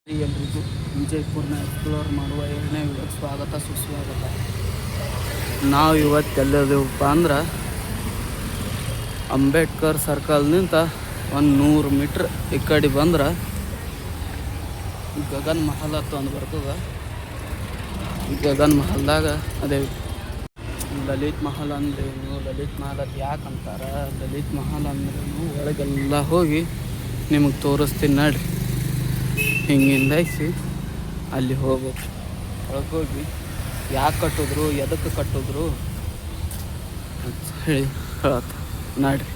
ಎಲ್ರಿಗೂ ವಿಜಯಪುರನ ಎಕ್ಸ್ಪ್ಲೋರ್ ಮಾಡುವ 7ನೇ ವಿಡಿಯೋಗೆ ಸ್ವಾಗತ ಸುಸ್ವಾಗತ. ನಾವು ಇವತ್ತು ಎಲ್ಲಿದ್ದೀವಪ್ಪ ಅಂದ್ರೆ ಅಂಬೇಡ್ಕರ್ ಸರ್ಕಲ್ನಿಂದ ಒಂದು 100 ಮೀಟ್ರ್ ಈ ಕಡೆ ಬಂದ್ರೆ ಗಗನ್ ಮಹಲ್ ಅಂತ ಒಂದು ಬರ್ತದೆ. ಈ ಗಗನ್ ಮಹಲ್ದಾಗ ಅದೇ ಲಲಿತ್ ಮಹಲ್ ಅಂದ್ರೇನು, ಲಲಿತ್ ಮಹಲ್ ಅದು ಯಾಕೆ ಅಂತಾರೆ, ಲಲಿತ್ ಮಹಲ್ ಅಂದ್ರೇನು ಒಳಗೆಲ್ಲ ಹೋಗಿ ನಿಮಗೆ ತೋರಿಸ್ತೀನಿ ನಡ್ರಿ. ಹಿಂಗಿಂದೈಸಿ ಅಲ್ಲಿ ಹೋಗ್ಬೇಕು. ಒಳಗೆ ಹೋಗಿ ಯಾಕೆ ಕಟ್ಟಿದ್ರು, ಎದಕ್ಕೆ ಕಟ್ಟಿದ್ರು ಅಂತ ಹೇಳಿ ಹೇಳತ್ತ ನಡ್ರಿ.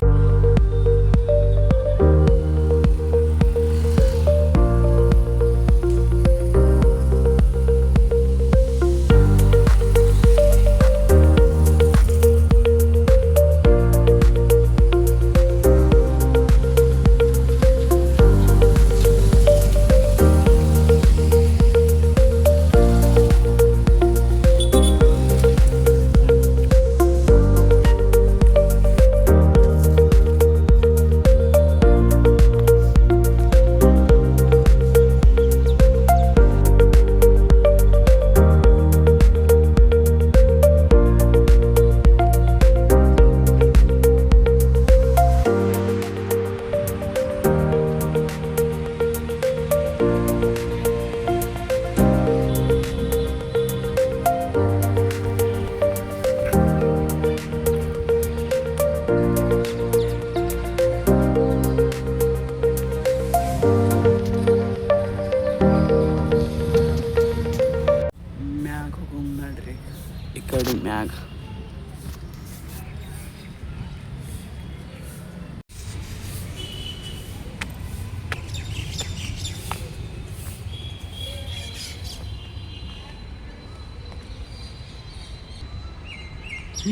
ಈ ಕಡೆ ಮ್ಯಾಗ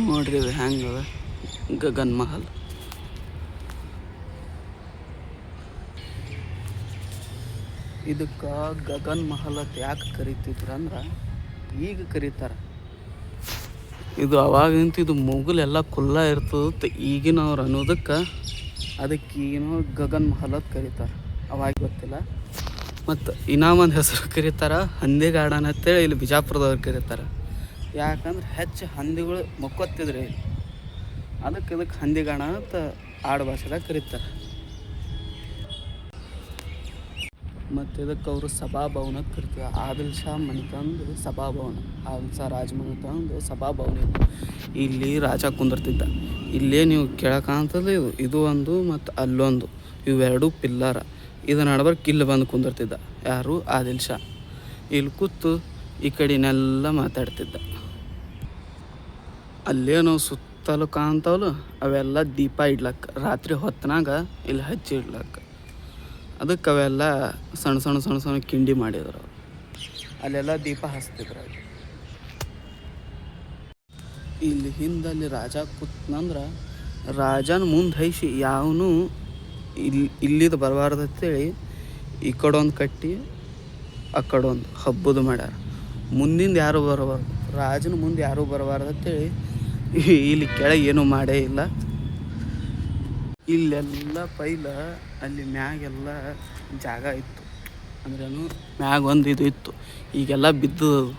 ನೋಡ್ರಿ ಇದು ಹೆಂಗದ ಗಗನ್ ಮಹಲ್. ಇದಕ್ಕೆ ಗಗನ್ ಮಹಲ್ ಅಂತ ಯಾಕೆ ಕರಿತಿದ್ರಂದ್ರೆ ಈಗ ಕರೀತಾರೆ. ಇದು ಅವಾಗಿಂತ ಇದು ಮುಗುಲೆಲ್ಲ ಕುಲ್ಲ ಇರ್ತದೆ ಈಗಿನವ್ರು ಅನ್ನೋದಕ್ಕೆ ಅದಕ್ಕೆ ಈಗಿನ ಗಗನ್ ಮಹಲ್ ಅಂತ ಕರೀತಾರೆ. ಅವಾಗ ಗೊತ್ತಿಲ್ಲ. ಮತ್ತು ಇನ್ನೂ ಒಂದು ಹೆಸರು ಕರೀತಾರೆ ಹಂದಿ ಗಾರ್ಡನ್ ಅಂತೇಳಿ ಇಲ್ಲಿ ಬಿಜಾಪುರದವ್ರು ಕರೀತಾರೆ. ಯಾಕಂದ್ರೆ ಹೆಚ್ಚು ಹಂದಿಗಳು ಮಕ್ಕೊತ್ತಿದ್ರಿ ಇದಕ್ಕೆ ಹಂದಿ ಗಾರ್ಡನ್ ಅಂತ ಆಡು ಭಾಷೆದಾಗ ಕರೀತಾರೆ. ಮತ್ತು ಇದಕ್ಕೆ ಅವರು ಸಭಾಭವನ ಕರಿತೀವಿ. ಆದಿಲ್ ಶಾ ಮನಿತಂದು ಸಭಾಭವನ, ಆದಿಲ್ ಶಾ ರಾಜಮನೆತಂದು ಸಭಾಭವನ. ಇಲ್ಲಿ ರಾಜ ಕುಂದಿರ್ತಿದ್ದ. ಇಲ್ಲೇ ನೀವು ಕೇಳಕಾಂತದ್ದು ಇದು ಒಂದು ಮತ್ತು ಅಲ್ಲೊಂದು, ಇವೆರಡು ಪಿಲ್ಲರ. ಇದು ನಡ್ಬರ್ಕ್ ಇಲ್ಲಿ ಬಂದು ಕುಂದಿರ್ತಿದ್ದ. ಯಾರು? ಆದಿಲ್ ಶಾ. ಇಲ್ಲಿ ಕೂತು ಈ ಕಡೆನೆಲ್ಲ ಮಾತಾಡ್ತಿದ್ದ. ಅಲ್ಲೇ ನಾವು ಸುತ್ತಲೂ ಕಾಣ್ತಾವಲ್ಲ ಅವೆಲ್ಲ ದೀಪ ಇಡ್ಲಕ್ಕ, ರಾತ್ರಿ ಹೊತ್ತನಾಗ ಇಲ್ಲಿ ಹಚ್ಚಿ ಇಡ್ಲಕ್ಕ. ಅದಕ್ಕೆ ಅವೆಲ್ಲ ಸಣ್ಣ ಸಣ್ಣ ಸಣ್ಣ ಸಣ್ಣ ಕಿಂಡಿ ಮಾಡಿದ್ರು ಅವರು. ಅಲ್ಲೆಲ್ಲ ದೀಪ ಹಚ್ತಿದ್ರು. ಇಲ್ಲಿ ಹಿಂದಲ್ಲಿ ರಾಜ ಕೂತ್ನಂದ್ರೆ ರಾಜನ ಮುಂದೆ ಹೈಸಿ ಯಾವನು ಇಲ್ಲಿದು ಬರಬಾರ್ದು ಅಂತೇಳಿ ಈ ಕಡೊಂದು ಕಟ್ಟಿ ಆ ಕಡೊಂದು ಹಬ್ಬದು ಮಾಡ್ಯಾರ. ಮುಂದಿಂದ ಯಾರೂ ಬರಬಾರ್ದು, ರಾಜನ ಮುಂದೆ ಯಾರೂ ಬರಬಾರ್ದು ಅಂತೇಳಿ ಇಲ್ಲಿ ಕೆಳಗೆ ಏನೂ ಮಾಡೇ ಇಲ್ಲ. ಇಲ್ಲೆಲ್ಲ ಪೈಲ ಅಲ್ಲಿ ಮ್ಯಾಗೆಲ್ಲ ಜಾಗ ಇತ್ತು, ಅಂದ್ರೇನು ಮ್ಯಾಗ ಒಂದು ಇದು ಇತ್ತು. ಈಗೆಲ್ಲ ಬಿದ್ದದು.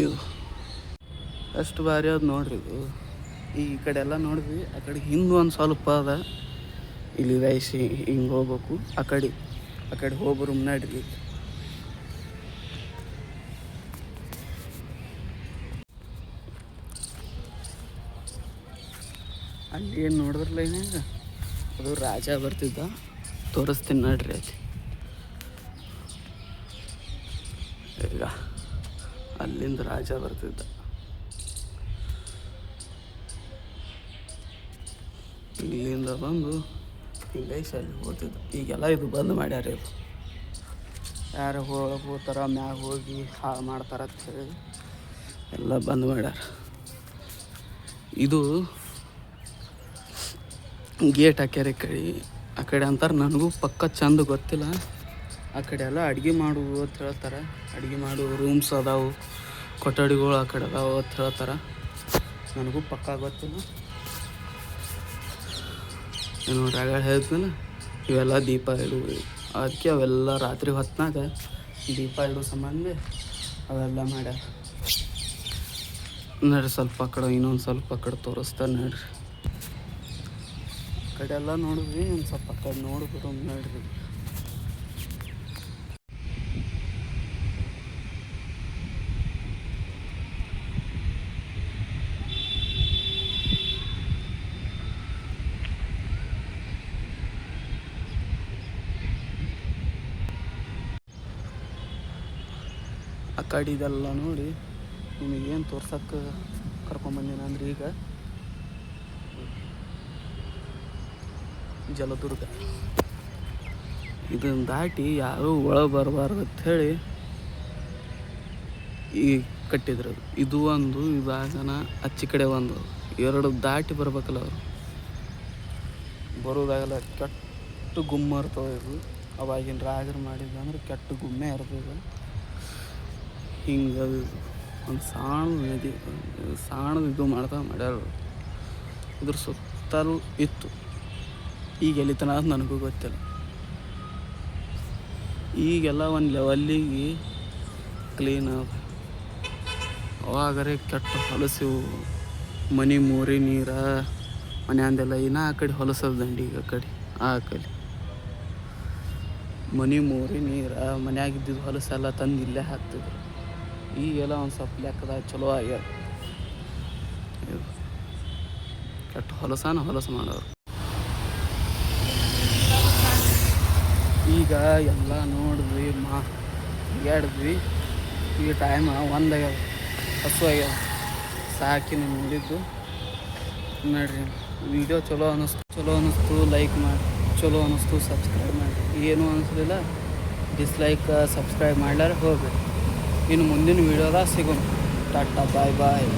ಇದು ಅಷ್ಟು ಭಾರಿ ಅದು ನೋಡ್ರಿ. ಇದು ಈ ಕಡೆ ಎಲ್ಲ ನೋಡಿದ್ವಿ. ಆ ಕಡೆ ಹಿಂದೆ ಒಂದು ಸ್ವಲ್ಪ ಅದ, ಇಲ್ಲಿ ರೈಸಿ ಹಿಂಗೆ ಹೋಗ್ಬೇಕು. ಆ ಕಡೆ ಹೋಗ್ಬರು ನಡ್ರಿ. ಅಲ್ಲಿ ಏನು ನೋಡಿದ್ರಲ್ಲ ಏನಾಗ ಅದು ರಾಜ ಬರ್ತಿದ್ದ. ತೋರಿಸ್ತೀನಿ ನಡ್ರಿ. ಅಲ್ಲಿ ಈಗ ಅಲ್ಲಿಂದ ರಾಜ ಬರ್ತಿದ್ದ. ಇಲ್ಲಿಂದ ಬಂದು ಹಿಂಗೈಸಿ ಅಲ್ಲಿ ಹೋಗ್ತಿದ್ದ. ಈಗೆಲ್ಲ ಇದು ಬಂದ್ ಮಾಡ್ಯಾರ. ಇದು ಯಾರು ಹೋಗ್ತಾರ ಮ್ಯಾಗ ಹೋಗಿ ಹಾಳು ಮಾಡ್ತಾರ ಅಂತ ಹೇಳಿ ಎಲ್ಲ ಬಂದ್ ಮಾಡ್ಯಾರ. ಇದು ಗೇಟ್ ಹಾಕ್ಯಾರ ಆ ಕಡೆ ಅಂತಾರೆ. ನನಗೂ ಪಕ್ಕ ಚಂದ ಗೊತ್ತಿಲ್ಲ. ಆ ಕಡೆ ಎಲ್ಲ ಅಡುಗೆ ಮಾಡುವು ಅಂತ ಹೇಳ್ತಾರೆ. ಅಡುಗೆ ಮಾಡುವ ರೂಮ್ಸ್ ಅದಾವು, ಕೊಠಡಿಗಳು ಆ ಕಡೆ ಅದಾವು ಅಂತ ಹೇಳ್ತಾರೆ. ನನಗೂ ಪಕ್ಕ ಗೊತ್ತಿಲ್ಲ. ನೋಡ್ರಿ ಆಗ ಹೇಳ್ತಾನೆ ಇವೆಲ್ಲ ದೀಪ ಇಡು ಅದಕ್ಕೆ ಅವೆಲ್ಲ ರಾತ್ರಿ ಹೊತ್ನಾಗ ದೀಪ ಇಡೋ ಸಂಬಂಧ ಅವೆಲ್ಲ ಮಾಡ್ಯಾರ. ನೋಡ್ರಿ ಸ್ವಲ್ಪ ಆ ಕಡೆ ಇನ್ನೊಂದು ಸ್ವಲ್ಪ ಆ ಕಡೆ ತೋರಿಸ್ತಾರೆ ನೋಡ್ರಿ. ಆ ಕಡೆ ಎಲ್ಲ ನೋಡಿದ್ವಿ, ಒಂದು ಸ್ವಲ್ಪ ಆ ಕಡೆ ನೋಡ್ಬಿಟ್ಟು ನೋಡ್ರಿ. ಆ ಕಡೆ ಇದೆಲ್ಲ ನೋಡಿ ನಿಮಗೇನು ತೋರ್ಸಕ್ಕೆ ಕರ್ಕೊಂಬಂದಿನ ಅಂದ್ರೆ ಈಗ ಜಲದುರ್ಗ. ಇದನ್ನು ದಾಟಿ ಯಾರೂ ಒಳಗೆ ಬರಬಾರ್ದು ಅಂಥೇಳಿ ಈ ಕಟ್ಟಿದ್ರು. ಇದು ಒಂದು ಇವಾಗನ ಅಚ್ಚಿ ಕಡೆ ಒಂದು ಎರಡು ದಾಟಿ ಬರ್ಬೇಕಲ್ಲ ಅವರು, ಬರೋದಾಗಲ್ಲ ಕೆಟ್ಟು ಗುಮ್ಮ ಇರ್ತವೆ. ಇದು ಅವಾಗಿನ ರಾಜರು ಮಾಡಿದ್ದಂದ್ರೆ ಕೆಟ್ಟು ಗುಮ್ಮೆ ಇರ್ತದೆ. ಹಿಂಗೆ ಒಂದು ಸಣ್ಣ ನದಿ, ಸಣ್ಣದು ಇದು ಮಾಡ್ಯಾರ. ಇದ್ರ ಸುತ್ತಲೂ ಇತ್ತು. ಈಗ ಎಲ್ಲಿತನ ಅದು ನನಗೂ ಗೊತ್ತಿಲ್ಲ. ಈಗೆಲ್ಲ ಒಂದು ಲೆವೆಲ್ಲಿಗೆ ಕ್ಲೀನ್ ಅದ. ಅವಾಗರೆ ಕೆಟ್ಟ ಹೊಲಸಿವು ಮನೆ ಮೂರಿ ನೀರ ಮನೆಯಂದೆಲ್ಲ ಇನ್ನೂ ಆ ಕಡೆ ಹೊಲಸದ ದಂಡಿಗೆ ಆ ಕಡೆ ಮನೆ ಮೂರಿ ನೀರ ಮನ್ಯಾಗಿದ್ದಿದ್ದು ಹೊಲಸೆಲ್ಲ ತಂದು ಇಲ್ಲೇ ಹಾಕ್ತಿದ್ರು. ಈಗೆಲ್ಲ ಒಂದು ಸ್ವಲ್ಪ ಲೆಕ್ಕದಾಗ ಚಲೋ ಆಗ್ಯಾರ. ಕೆಟ್ಟ ಹೊಲಸು ಮಾಡೋರು. ಈಗ ಎಲ್ಲ ನೋಡಿದ್ವಿ, ಮಾತಾಡಿದ್ವಿ. ಈ ಟೈಮ್ 1 ಆಗ್ಯಾವ, ಹಸು ಆಗ್ಯಾವ, ಸಾಕಿ ನೋಡಿದ್ದು ನೋಡ್ರಿ. ವಿಡಿಯೋ ಚಲೋ ಅನ್ನಿಸ್ತು ಲೈಕ್ ಮಾಡಿ, ಚಲೋ ಅನ್ನಿಸ್ತು ಸಬ್ಸ್ಕ್ರೈಬ್ ಮಾಡಿ. ಏನೂ ಅನ್ನಿಸ್ಲಿಲ್ಲ ಡಿಸ್ಲೈಕ್ ಸಬ್ಸ್ಕ್ರೈಬ್ ಮಾಡ್ಲಾರ ಹೋಗ್ಬೇಕು. ಇನ್ನು ಮುಂದಿನ ವೀಡಿಯೋದಾಗ ಸಿಗೋಣ. ಟಾಟಾ ಬಾಯ್ ಬಾಯ್.